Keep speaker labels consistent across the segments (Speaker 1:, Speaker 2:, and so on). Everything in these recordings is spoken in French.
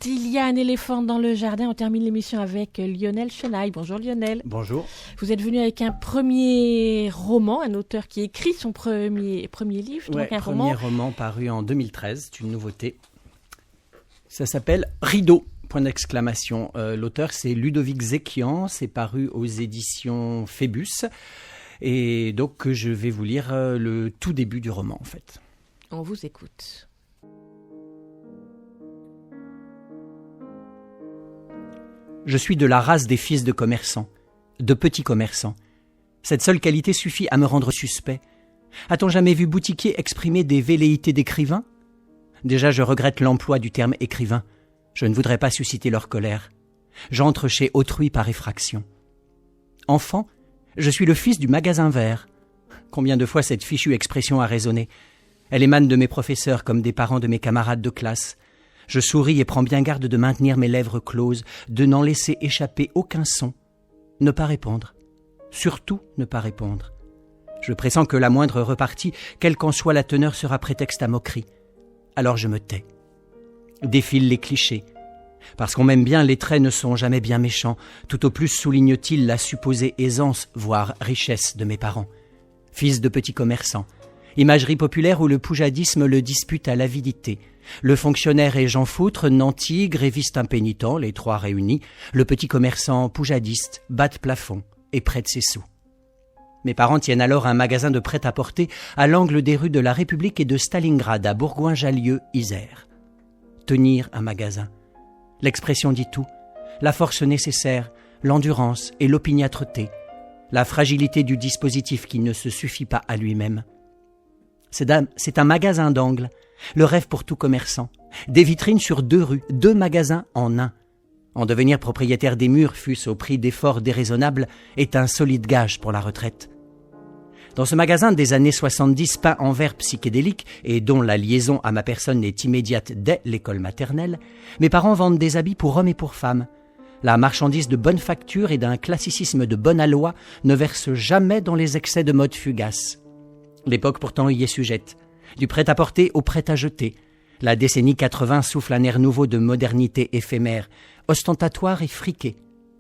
Speaker 1: Il y a un éléphant dans le jardin. On termine l'émission avec Lionel Chenaille. Bonjour Lionel.
Speaker 2: Bonjour.
Speaker 1: Vous êtes venu avec un premier roman, un auteur qui écrit son premier livre.
Speaker 2: Ouais,
Speaker 1: donc un
Speaker 2: premier roman paru en 2013, c'est une nouveauté. Ça s'appelle Rideau, point d'exclamation. L'auteur c'est Ludovic Zekian, c'est paru aux éditions Phébus. Et donc je vais vous lire le tout début du roman en fait.
Speaker 1: On vous écoute.
Speaker 2: Je suis de la race des fils de commerçants, de petits commerçants. Cette seule qualité suffit à me rendre suspect. A-t-on jamais vu boutiquier exprimer des velléités d'écrivain ? Déjà, je regrette l'emploi du terme écrivain. Je ne voudrais pas susciter leur colère. J'entre chez autrui par effraction. Enfant, je suis le fils du magasin vert. Combien de fois cette fichue expression a résonné ? Elle émane de mes professeurs comme des parents de mes camarades de classe. Je souris et prends bien garde de maintenir mes lèvres closes, de n'en laisser échapper aucun son. Ne pas répondre. Surtout ne pas répondre. Je pressens que la moindre repartie, quelle qu'en soit la teneur, sera prétexte à moquerie. Alors je me tais. Défilent les clichés. Parce qu'on m'aime bien, les traits ne sont jamais bien méchants. Tout au plus souligne-t-il la supposée aisance, voire richesse de mes parents. Fils de petits commerçants. Imagerie populaire où le poujadisme le dispute à l'avidité. Le fonctionnaire est Jean Foutre, nanti, gréviste impénitent, les trois réunis. Le petit commerçant poujadiste, batte plafond et prête ses sous. Mes parents tiennent alors un magasin de prêt-à-porter à l'angle des rues de la République et de Stalingrad à Bourgoin-Jallieu, Isère. Tenir un magasin. L'expression dit tout. La force nécessaire, l'endurance et l'opiniâtreté. La fragilité du dispositif qui ne se suffit pas à lui-même. C'est un magasin d'angle, le rêve pour tout commerçant. Des vitrines sur 2 rues, 2 magasins en un. En devenir propriétaire des murs, fût-ce au prix d'efforts déraisonnables, est un solide gage pour la retraite. Dans ce magasin des années 70 peint en vert psychédélique et dont la liaison à ma personne est immédiate dès l'école maternelle, mes parents vendent des habits pour hommes et pour femmes. La marchandise de bonne facture et d'un classicisme de bonne aloi ne verse jamais dans les excès de mode fugace. L'époque pourtant y est sujette. Du prêt-à-porter au prêt-à-jeter. La décennie 80 souffle un air nouveau de modernité éphémère, ostentatoire et friqué,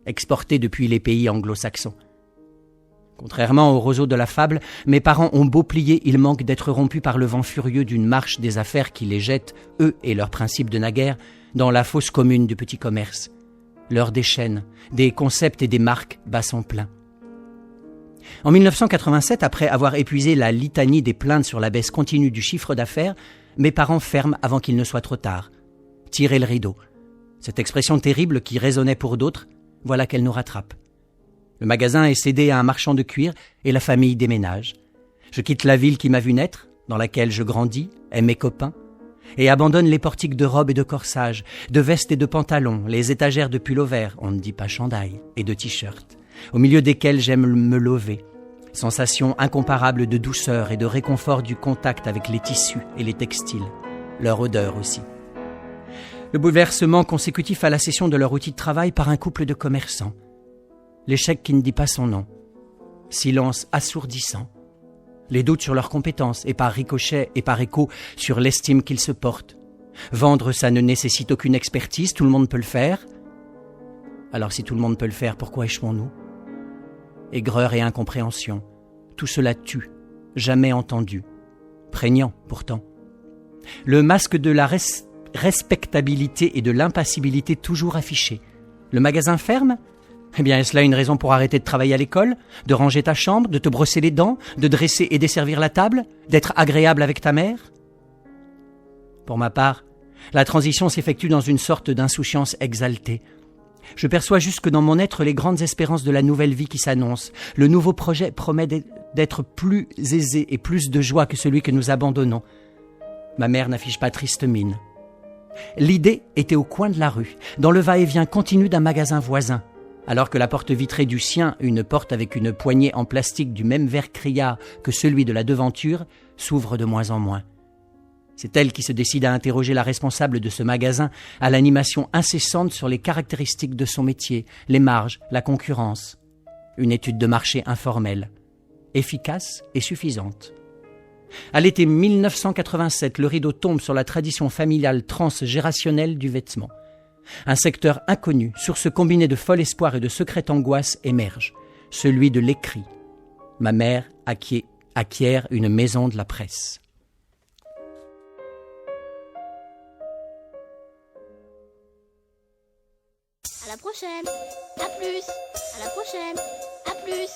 Speaker 2: exporté depuis les pays anglo-saxons. Contrairement aux roseaux de la fable, mes parents ont beau plier, ils manquent d'être rompus par le vent furieux d'une marche des affaires qui les jette, eux et leurs principes de naguère, dans la fosse commune du petit commerce. L'heure des chaînes, des concepts et des marques bat son plein. En 1987, après avoir épuisé la litanie des plaintes sur la baisse continue du chiffre d'affaires, mes parents ferment avant qu'il ne soit trop tard. Tirer le rideau. Cette expression terrible qui résonnait pour d'autres, voilà qu'elle nous rattrape. Le magasin est cédé à un marchand de cuir et la famille déménage. Je quitte la ville qui m'a vu naître, dans laquelle je grandis, aime mes copains, et abandonne les portiques de robes et de corsages, de vestes et de pantalons, les étagères de pullovers, on ne dit pas chandail, et de t-shirts, au milieu desquels j'aime me lever. Sensation incomparable de douceur et de réconfort du contact avec les tissus et les textiles, leur odeur aussi. Le bouleversement consécutif à la cession de leur outil de travail par un couple de commerçants. L'échec qui ne dit pas son nom. Silence assourdissant. Les doutes sur leurs compétences et par ricochet et par écho sur l'estime qu'ils se portent. Vendre, ça ne nécessite aucune expertise, tout le monde peut le faire. Alors si tout le monde peut le faire, pourquoi échouons-nous ? Aigreur et incompréhension, tout cela tue, jamais entendu. Prégnant pourtant. Le masque de la respectabilité et de l'impassibilité toujours affiché. Le magasin ferme ? Eh bien, est-ce là une raison pour arrêter de travailler à l'école, de ranger ta chambre, de te brosser les dents, de dresser et desservir la table, d'être agréable avec ta mère ? Pour ma part, la transition s'effectue dans une sorte d'insouciance exaltée. Je perçois jusque dans mon être les grandes espérances de la nouvelle vie qui s'annonce. Le nouveau projet promet d'être plus aisé et plus de joie que celui que nous abandonnons. Ma mère n'affiche pas triste mine. L'idée était au coin de la rue, dans le va-et-vient continu d'un magasin voisin. Alors que la porte vitrée du sien, une porte avec une poignée en plastique du même verre criard que celui de la devanture, s'ouvre de moins en moins. C'est elle qui se décide à interroger la responsable de ce magasin à l'animation incessante sur les caractéristiques de son métier, les marges, la concurrence. Une étude de marché informelle, efficace et suffisante. À l'été 1987, le rideau tombe sur la tradition familiale transgérationnelle du vêtement. Un secteur inconnu, source combinée de fol espoir et de secrète angoisse, émerge, celui de l'écrit. Ma mère acquiert une maison de la presse.
Speaker 3: À la prochaine. À plus. À la prochaine. À plus.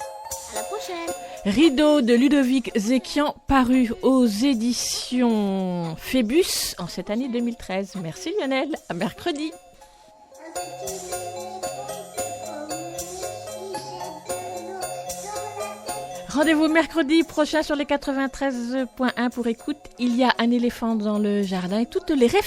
Speaker 3: À la prochaine.
Speaker 1: Rideau de Ludovic Zekian, paru aux éditions Phébus en cette année 2013. Merci Lionel, à mercredi. Rendez-vous mercredi prochain sur les 93.1 pour écoute. Il y a un éléphant dans le jardin et toutes les références